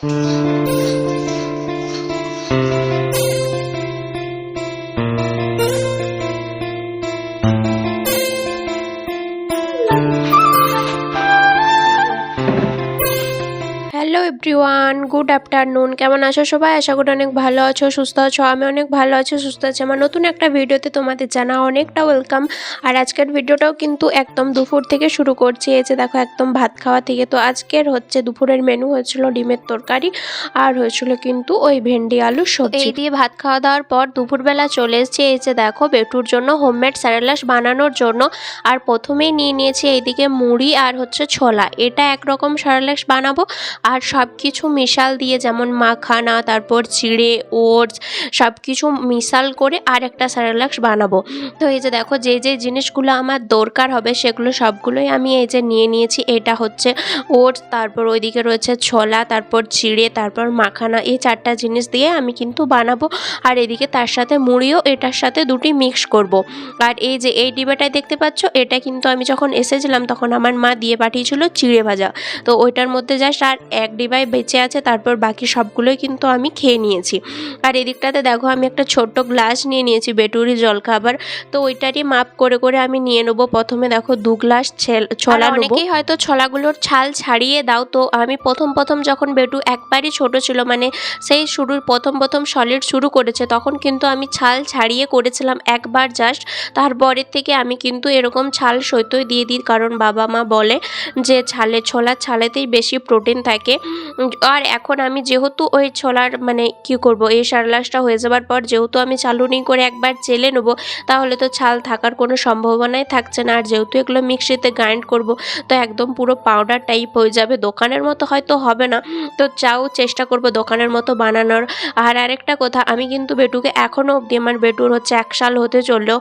Hello everyone, good afternoon. কেমন আছো সবাই? আশা করি অনেক ভালো আছো, সুস্থ আছো। আমি অনেক ভালো আছি, সুস্থ আছি। আমার নতুন একটা ভিডিওতে তোমাদের জানা অনেকটা ওয়েলকাম। আর আজকের ভিডিওটাও কিন্তু একদম দুপুর থেকে শুরু করছি। এই যে দেখো, একদম ভাত খাওয়া থেকে। তো আজকের হচ্ছে দুপুরের মেনু হয়েছিল ডিমের তরকারি, আর হয়েছিল কিন্তু ওই ভেন্ডি আলুর সবজি। এই দিয়ে ভাত খাওয়া দাওয়ার পর দুপুরবেলা চলে এসেছি। এই যে দেখো, বেটুর জন্য হোমমেড স্যারেলাস বানানোর জন্য। আর প্রথমেই নিয়ে নিয়েছি এইদিকে মুড়ি আর হচ্ছে ছোলা। এটা একরকম স্যারেলাস বানাবো, আর সব কিছু মিশাল দিয়ে, যেমন মাখানা, তারপর চিড়ে, ওটস, সব কিছু মিশাল করে আর একটা স্যারেলাক্স বানাবো। তো এই যে দেখো, যে যে জিনিসগুলো আমার দরকার হবে সেগুলো সবগুলোই আমি এই যে নিয়ে নিয়েছি। এটা হচ্ছে ওটস, তারপর ওইদিকে রয়েছে ছোলা, তারপর চিড়ে, তারপর মাখানা। এই চারটা জিনিস দিয়ে আমি কিন্তু বানাবো। আর এদিকে তার সাথে মুড়িও এটার সাথে দুটি মিক্স করব। আর এই যে এই ডিবাটায় দেখতে পাচ্ছ, এটা কিন্তু আমি যখন এসেছিলাম তখন আমার মা দিয়ে পাঠিয়েছিল চিড়ে ভাজা। তো ওইটার মধ্যে জাস্ট আর এক ডিবায় বেঁচে আছে, তারপর বাকি সবগুলোই কিন্তু আমি খেয়ে নিয়েছি। আর এদিকটাতে দেখো, আমি একটা ছোট্ট গ্লাস নিয়ে নিয়েছি বেটুরি জলখাবার। তো ওইটারই মাপ করে করে আমি নিয়ে নেবো। প্রথমে দেখো 2 গ্লাস ছোলা নেবো। অনেকেই হয়তো ছোলাগুলোর ছাল ছাড়িয়ে দাও। তো আমি প্রথম যখন বেটু একবারই ছোট ছিল, মানে সেই শুরুর প্রথম সলিড শুরু করেছে, তখন কিন্তু আমি ছাল ছাড়িয়ে করেছিলাম একবার জাস্ট। তারপরের থেকে আমি কিন্তু এরকম ছাল সইতই দিয়ে দিই, কারণ বাবা মা বলে যে ছোলার ছালেতেই বেশি প্রোটিন থাকে। আর এখন আমি যেহেতু ওই ছোলার মানে কি করব, এই স্যারেলাসটা হয়ে যাবার পর যেহেতু আমি চালুনি করে একবার চেলে নেবো, তাহলে তো ছাল থাকার কোনো সম্ভাবনাই থাকছে না। আর যেহেতু এগুলো মিক্সিতে গ্রাইন্ড করব, তো একদম পুরো পাউডার টাইপ হয়ে যাবে। দোকানের মতো হয়তো হবে না, তো চেষ্টা করব দোকানের মতো বানানোর। আর আরেকটা কথা, আমি কিন্তু বেটুকে এখনও অবধি, আমার বেটুর হচ্ছে 1 সাল হতে চললো,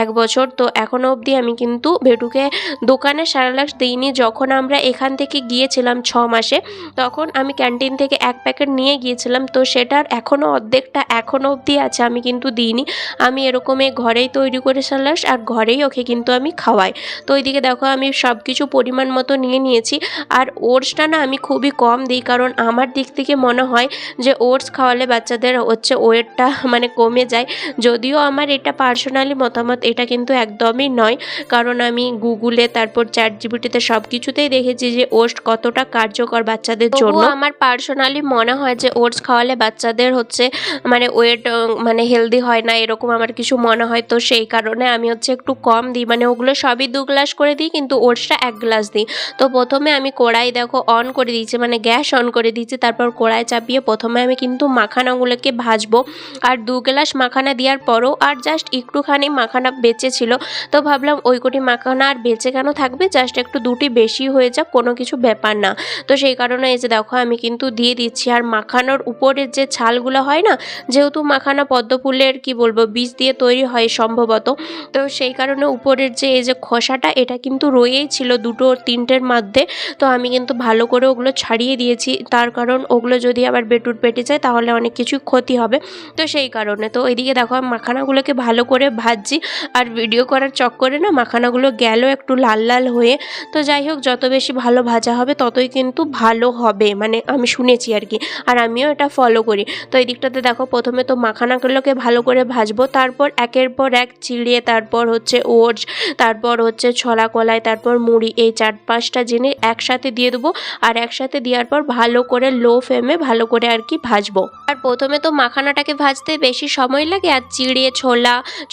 1 বছর, তো এখনও অবধি আমি কিন্তু বেটুকে দোকানে স্যারেলাস দিইনি। যখন আমরা এখান থেকে গিয়েছিলাম 6 মাসে, তখন আমি ক্যান্টিন থেকে 1 প্যাকেট নিয়ে গিয়েছিলাম। তো সেটার এখনও অর্ধেকটা এখনও অবধি আছে, আমি কিন্তু দিইনি। আমি এরকমই ঘরেই তৈরি করে স্যারেলাস, আর ঘরেই ওকে কিন্তু আমি খাওয়াই। তো ওইদিকে দেখো, আমি সব কিছু পরিমাণ মতো নিয়ে নিয়েছি। আর ওটসটা না আমি খুবই কম দিই, কারণ আমার দিক থেকে মনে হয় যে ওটস খাওয়ালে বাচ্চাদের হচ্ছে ওয়েটটা মানে কমে যায়। যদিও আমার এটা পার্সোনালি মতামত, এটা কিন্তু একদমই নয়, কারণ আমি গুগলে, তারপর চ্যাটজিপিটিতে সব কিছুতেই দেখেছি যে ওটস কতটা কার্যকর বাচ্চাদের জন্য। আমার পার্সোনালি মনে হয় যে ওটস খাওয়ালে বাচ্চাদের হচ্ছে মানে ওয়েট মানে হেলদি হয় না, এরকম আমার কিছু মনে হয়। তো সেই কারণে আমি হচ্ছে একটু কম দিই, মানে ওগুলো সবই 2 গ্লাস করে দিই, কিন্তু ওটসটা 1 গ্লাস দিই। তো প্রথমে আমি কড়াই দেখো অন করে দিয়েছি, মানে গ্যাস অন করে দিয়েছি। তারপর কড়াই চাপিয়ে প্রথমে আমি কিন্তু মাখানাগুলোকে ভাজবো। আর 2 গ্লাস মাখানা দেওয়ার পরও আর জাস্ট একটুখানি মাখানা বেঁচে ছিল। তো ভাবলাম ওই কোটি মাখানা আর বেঁচে কেন থাকবে, জাস্ট একটু দুটি বেশি হয়ে যাক, কোনো কিছু ব্যাপার না। তো সেই কারণে এই যে দেখো, আমি কিন্তু দিয়ে দিচ্ছি। আর মাখানোর উপরের যে ছালগুলো হয় না, যেহেতু মাখানা পদ্ম ফুলের কি বলবো বীজ দিয়ে তৈরি হয় সম্ভবত, তো সেই কারণে উপরের যে এই যে খোসাটা, এটা কিন্তু রয়েই ছিল 2-3টের মধ্যে। তো আমি কিন্তু ভালো করে ওগুলো ছাড়িয়ে দিয়েছি, তার কারণ ওগুলো যদি আবার বেটুর পেটে যায় তাহলে অনেক কিছু ক্ষতি হবে। তো সেই কারণে তো এইদিকে দেখো, আমি মাখানাগুলোকে ভালো করে ভাজছি। আর ভিডিও করার চক্করে না মাখানাগুলো গেল একটু লাল লাল হয়ে। তো যাই হোক, যত বেশি ভালো ভাজা হবে ততই কিন্তু ভালো হবে, মানে আমি শুনেছি আর কি, আর আমিও এটা ফলো করি। তো এই দিকটাতে দেখো, প্রথমে তো মাখানাগুলোকে ভালো করে ভাজবো, তারপর একের পর এক চিড়ে, তারপর হচ্ছে ওটস, তারপর হচ্ছে ছোলা কলাই, তারপর মুড়ি, এই 4-5টা জিনিস একসাথে দিয়ে দেবো। আর একসাথে দেওয়ার পর ভালো করে লো ফ্লেমে ভালো করে আর কি ভাজবো। আর প্রথমে তো মাখানাটাকে ভাজতে বেশি সময় লাগে, আর চিড়ে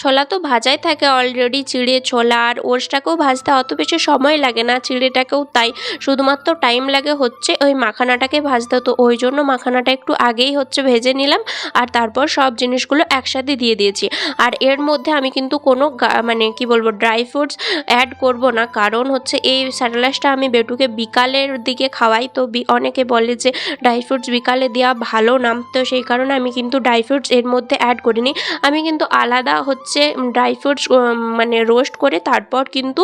ছোলা তো ভাজাই থাকে অলরেডি। চিড়ে ছোলা আর ওটসটাকেও ভাজতে অত বেশি সময় লাগে না, চিড়েটাকেও তাই, শুধুমাত্র টাইম লাগে হচ্ছে ওই মাখানাটাকে ভাজতে। তো ওই জন্য মাখানাটা একটু আগেই হচ্ছে ভেজে নিলাম, আর তারপর সব জিনিসগুলো একসাথে দিয়ে দিয়েছি। আর এর মধ্যে আমি কিন্তু কোনো মানে কি বলবো ড্রাই ফ্রুটস অ্যাড করব না, কারণ হচ্ছে এই স্যারেলাসটা আমি বেটুকে বিকালের দিকে খাওয়াই। তো অনেকে বলে যে ড্রাই ফ্রুটস বিকালে দেওয়া ভালো না, তো সেই কারণে আমি কিন্তু ড্রাই ফ্রুটস এর মধ্যে অ্যাড করিনি। আমি কিন্তু আলাদা হচ্ছে ড্রাই ফ্রুটস মানে রোস্ট করে তারপর কিন্তু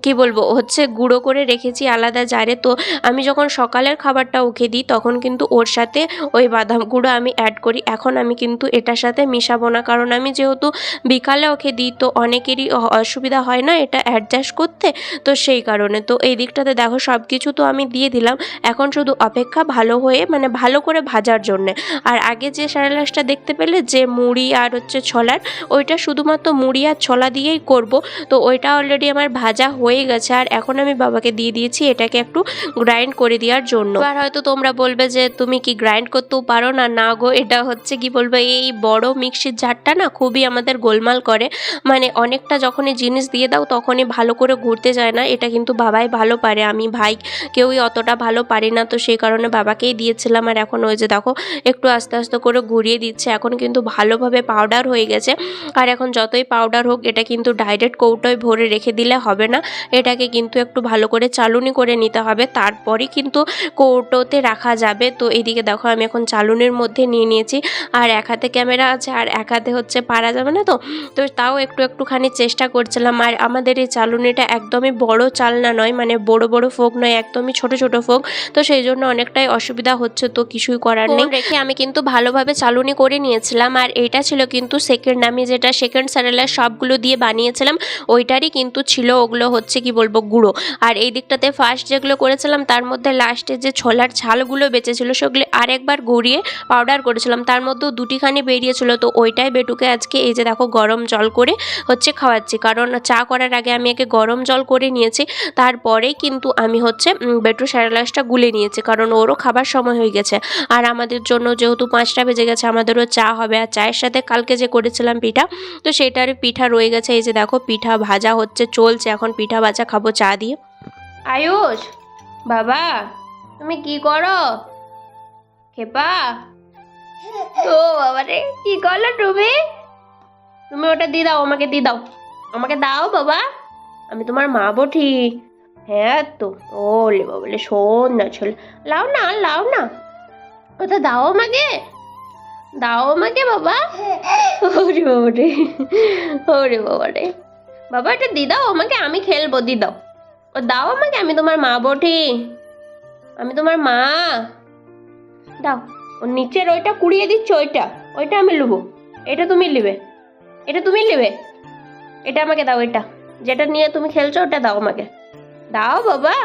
কি বলবো হচ্ছে গুঁড়ো করে রেখেছি আলাদা জারে। তো আমি যখন সকালের খাবারটা ওকে দিই তখন কিন্তু ওর সাথে ওই বাদাম গুঁড়ো আমি অ্যাড করি। এখন আমি কিন্তু এটার সাথে মিশাবো না, কারণ আমি যেহেতু বিকালে ওকে দিই তো অনেকেরই অসুবিধা হয় না এটা অ্যাডজাস্ট করতে, তো সেই কারণে। তো এই দিকটাতে দেখো সব কিছু তো আমি দিয়ে দিলাম, এখন শুধু অপেক্ষা ভালো হয়ে মানে ভালো করে ভাজার জন্যে। আর আগে যে স্যারেলাসটা দেখতে পেলে যে মুড়ি আর হচ্ছে ছোলার, ওইটা শুধুমাত্র মুড়ি আর ছোলা দিয়েই করব। তো ওইটা অলরেডি আমার ভাজা হয়ে গেছে, আর এখন আমি বাবাকে দিয়ে দিয়েছি এটাকে একটু গ্রাইন্ড করে দেওয়ার জন্য। এবার হয়তো তোমরা বলবে যে তুমি কি গ্রাইন্ড করতেও পারো না। না গো, এটা হচ্ছে কি বলবো এই বড় মিক্সির জারটা না খুবই আমাদের গোলমাল করে, মানে অনেকটা যখনই জিনিস দিয়ে দাও তখনই ভালো করে ঘুরতে যায় না। এটা কিন্তু বাবাই ভালো পারে, আমি ভাই কেউই অতটা ভালো পারি না, তো সেই কারণে বাবাকেই দিয়েছিলাম। আর এখন ওই যে দেখো একটু আস্তে আস্তে করে ঘুরিয়ে দিচ্ছে, এখন কিন্তু ভালোভাবে পাউডার হয়ে গেছে। আর এখন যতই পাউডার হোক এটা কিন্তু ডাইরেক্ট কৌটোয় ভরে রেখে দিলে হবে না, এটাকে কিন্তু একটু ভালো করে চালুনি করে নিতে হবে, তারপরই কিন্তু কৌটোতে রাখা যাবে। তো এইদিকে দেখো আমি এখন চালুনির মধ্যে নিয়ে নিয়েছি, আর এক হাতে ক্যামেরা আছে আর এক হাতে হচ্ছে পারা যাবে না, তো তো তাও একটুখানি চেষ্টা করছিলাম। আর আমাদের এই চালুনিটা একদমই বড় চালনা নয়, মানে বড় বড় ফোক নয়, একদমই ছোট ছোট ফোক, তো সেই জন্য অনেকটাই অসুবিধা হচ্ছে, তো কিছুই করার নেই। রেখে আমি কিন্তু ভালোভাবে চালুনি করে নিয়েছিলাম। আর এইটা ছিল কিন্তু সেকেন্ড, আমি যেটা সেকেন্ড স্যারেলার সবগুলো দিয়ে বানিয়েছিলাম ওইটারই কিন্তু ছিল ওগুলো হচ্ছে কি বলবো গুঁড়ো। আর এই দিকটাতে ফার্স্ট যেগুলো করেছিলাম তার মধ্যে লাস্টে যে ছোলার ছালগুলো বেঁচেছিলো সেগুলি আরেকবার গুঁড়িয়ে পাউডার করেছিলাম, তার মধ্যেও দুটিখানি বেরিয়েছিল। তো ওইটাই বেটুকে আজকে এই যে দেখো গরম জল করে হচ্ছে খাওয়াচ্ছি, কারণ চা করার আগে আমি একে গরম জল করে নিয়েছি, তারপরেই কিন্তু আমি হচ্ছে বেটু স্যারেলাসটা গুলে নিয়েছি, কারণ ওরও খাবার সময় হয়ে গেছে। আর আমাদের জন্য যেহেতু 5টা বেজে গেছে আমাদেরও চা হবে, আর চায়ের সাথে কালকে যে করেছিলাম পিঠা, তো সেটার পিঠা রয়ে গেছে। এই যে দেখো পিঠা ভাজা হচ্ছে চলছে, এখন পিঠা ভাজা খাবো চা দিয়ে। আয়ুষ বাবা তুমি কি করো? খেপা ও বাবা রে, কি করলো তুমি? তুমি ওটা দিয়ে দাও, আমাকে দিয়ে দাও, আমাকে দাও বাবা, আমি তোমার মা বটি। হ্যাঁ তো ওলে বাবলে শোন না ছেলে, লাও না লাও না, ওটা দাও আমাকে, দাও আমাকে বাবা। ওরে বাবা রে, ওরে বাবা রে, বাবা এটা দিয়ে দাও আমাকে, আমি খেলবো, দিয়ে দাও, ও দাও আমাকে, আমি তোমার মা বটি, আমি তোমার মা, দাও। ও নিচের ওইটা কুড়িয়ে দিচ্ছ, ওইটা ওইটা আমি নেবো, এটা তুমি নেবে, এটা তুমি নেবে, এটা আমাকে দাও, এটা যেটা নিয়ে তুমি খেলছো ওটা দাও আমাকে, দাও বাবা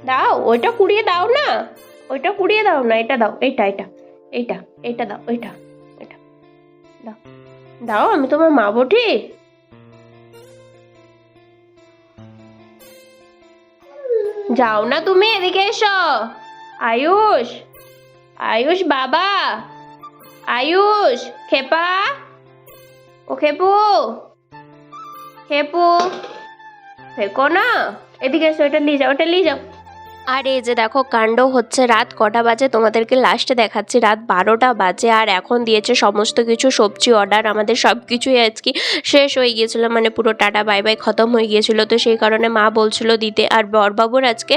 দাও, ওইটা কুড়িয়ে দাও না, ওইটা কুড়িয়ে দাও না, এটা দাও, এইটা এইটা এইটা এইটা দাও, এইটা এটা দাও, দাও, আমি তোমার মা বটি। যাও না তুমি, এদিকে এসো। আয়ুষ আয়ুষ বাবা, আয়ুষ খেপা, ও খেপু, খেপু ফেকো না, এদিকে এসো, এটা নিয়ে যাও, ওটা নিয়ে যাও। আর এই যে দেখো কাণ্ড হচ্ছে, রাত কটা বাজে তোমাদেরকে লাস্টে দেখাচ্ছি, রাত 12টা বাজে। আর এখন দিয়েছে সমস্ত কিছু সবজি অর্ডার, আমাদের সব কিছুই আজকে শেষ হয়ে গিয়েছিলো, মানে পুরো টাটা বাই বাই খতম হয়ে গিয়েছিলো, তো সেই কারণে মা বলছিল দিতে। আর বরবাবুর আজকে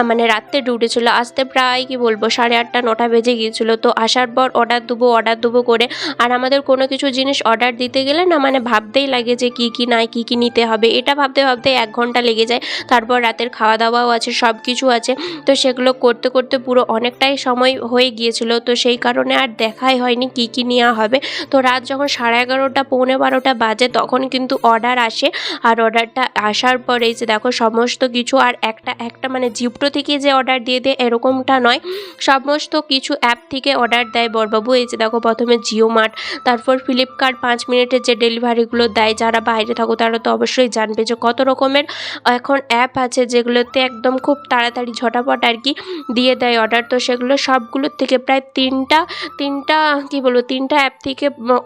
মানে রাত্রে ডিউটি ছিল, আসতে প্রায় কি বলবো 8:30 9টা বেজে গিয়েছিলো। তো আসার পর অর্ডার দেবো করে, আর আমাদের কোনো কিছু জিনিস অর্ডার দিতে গেলে না মানে ভাবতেই লাগে যে কী নাই কী নিতে হবে, এটা ভাবতে ভাবতে 1 ঘন্টা লেগে যায়। তারপর রাতের খাওয়া দাওয়াও আছে, সব কিছু আছে, তো সেগুলো করতে করতে পুরো অনেকটাই সময় হয়ে গিয়েছিল, তো সেই কারণে আর দেখাই হয়নি কী নেওয়া হবে। তো রাত যখন 11:30 পৌনে 12টা বাজে তখন কিন্তু অর্ডার আসে। আর অর্ডারটা আসার পরে যে দেখো সমস্ত কিছু, আর একটা মানে জিপ্টো থেকে যে অর্ডার দিয়ে দেয় এরকমটা নয়, সমস্ত কিছু অ্যাপ থেকে অর্ডার দেয় বরবাবু। এই যে দেখো প্রথমে জিও মার্ট, তারপর ফ্লিপকার্ট 5 মিনিটের যে ডেলিভারিগুলো দেয়, যারা বাইরে থাকো তারা তো অবশ্যই জানবে যে কত রকমের এখন অ্যাপ আছে যেগুলোতে একদম খুব তাড়াতাড়ি ঝটাপট আর কি দিয়ে দেয় অর্ডার। তো সেগুলো সবগুলোর থেকে প্রায় তিনটা কি বলবো 3টা অ্যাপ থেকে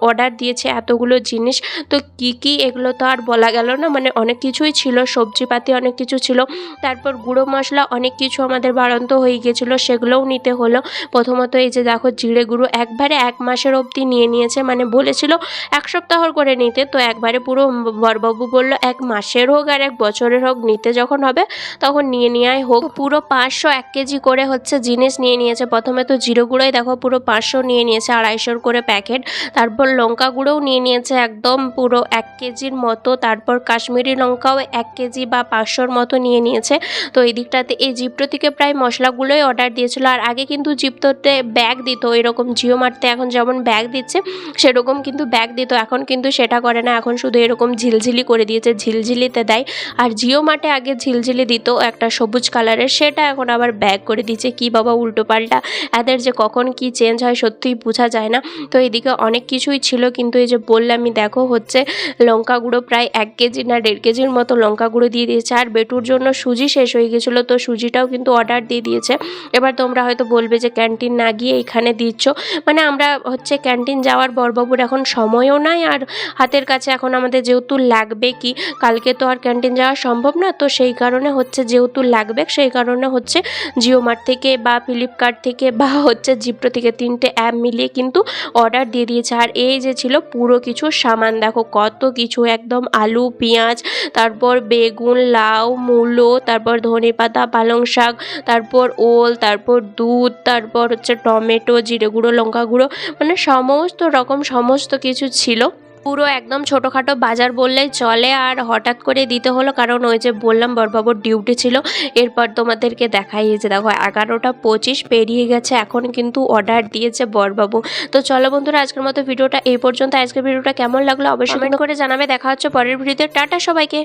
অর্ডার দিয়েছে এতগুলো জিনিস। তো কি এগুলো তো আর বলা গেল না, মানে অনেক কিছুই ছিল, সবজিপাতি অনেক কিছু ছিল, তারপর গুঁড়ো মশলা অনেক কিছু আমাদের বাড়ন্ত হয়ে গিয়েছিলো, সেগুলোও নিতে হলো। প্রথমত এই যে দেখো জিরে গুঁড়ো একবারে 1 মাসের অবধি নিয়েছে, মানে বলেছিল 1 সপ্তাহর করে নিতে, তো একবারে পুরো বরবাবু বললো 1 মাসের হোক আর 1 বছরের হোক, নিতে যখন হবে তখন নিয়ে নেওয়াই হোক। পুরো 500 1 কেজি করে হচ্ছে জিনিস নিয়ে নিয়েছে। প্রথমে তো জিরে গুঁড়োই দেখো পুরো 500 নিয়ে নিয়েছে, 250 করে প্যাকেট। তারপর লঙ্কা গুঁড়োও নিয়ে নিয়েছে একদম পুরো 1 কেজির মতো। তারপর কাশ্মীরি লঙ্কাও 1 কেজি বা 500-র মতো নিয়ে নিয়েছে। তো এই দিকটাতে এই জিপ্টো থেকে প্রায় মশলাগুলোই অর্ডার দিয়েছিল। আর আগে কিন্তু জিপ্টোতে ব্যাগ দিত, এরকম জিও মার্টে এখন যেমন ব্যাগ দিচ্ছে সেরকম কিন্তু ব্যাগ দিত, এখন কিন্তু সেটা করে না, এখন শুধু এরকম ঝিলঝিলি করে দিয়েছে, ঝিলঝিলিতে দেয়। আর জিও মার্টে আগে ঝিলঝিলি দিত একটা সবুজ কালারের, সেটা এখন আবার ব্যাগ করে দিচ্ছে। কি বাবা উল্টোপাল্টা, এদের যে কখন কি চেঞ্জ হয় সত্যিই বোঝা যায় না। তো এদিকে অনেক কিছুই ছিল, কিন্তু এই যে বললামই দেখো হচ্ছে লঙ্কা গুঁড়ো প্রায় 1 কেজি না 1.5 কেজির মতো লঙ্কা গুঁড়ো দিয়ে দিয়েছে। আর বেটুর জন্য সুজি শেষ হয়ে গেছিলো, তো সুজিটাও কিন্তু অর্ডার দিয়ে দিয়েছে। এবার তোমরা হয়তো বলবে যে ক্যান্টিন না গিয়ে এখানে দিচ্ছ, মানে আমরা হচ্ছে ক্যান্টিন যাওয়ার বড়বাবুর এখন সময়ও নাই, আর হাতের কাছে এখন আমাদের যেহেতু লাগবে কি কালকে তো আর ক্যান্টিন যাওয়া সম্ভব না, তো সেই কারণে হচ্ছে যেহেতু লাগবে সেই কারণে হচ্ছে জিও মার্ট থেকে বা ফ্লিপকার্ট থেকে বা হচ্ছে জিপ্টো থেকে 3টে অ্যাপ মিলিয়ে কিন্তু অর্ডার দিয়ে দিয়েছে। আর এই যে ছিল পুরো কিছু সামান, দেখো কত কিছু, একদম আলু পেঁয়াজ, তারপর বেগুন লাউ মূলো, তারপর ধনেপাতা পালং শাক, তারপর ওল, তারপর দুধ, তারপর হচ্ছে টমেটো, জিরে গুঁড়ো লঙ্কা গুঁড়ো, মানে সমস্ত রকম সমস্ত কিছু ছিল। পুরো একদম ছোটোখাটো বাজার বললেই চলে। আর হঠাৎ করে দিতে হলো কারণ ওই যে বললাম বড়বাবুর ডিউটি ছিল। এরপর তোমাদেরকে দেখাই যে দেখো 11টা 25 পেরিয়ে গেছে, এখন কিন্তু অর্ডার দিয়েছে বড়বাবু। তো চলো বন্ধুরা, আজকের মতো ভিডিওটা এই পর্যন্ত। আজকের ভিডিওটা কেমন লাগলো অবশ্যই কমেন্ট করে জানাবে। দেখা হচ্ছে পরের ভিডিওতে। টাটা সবাইকে।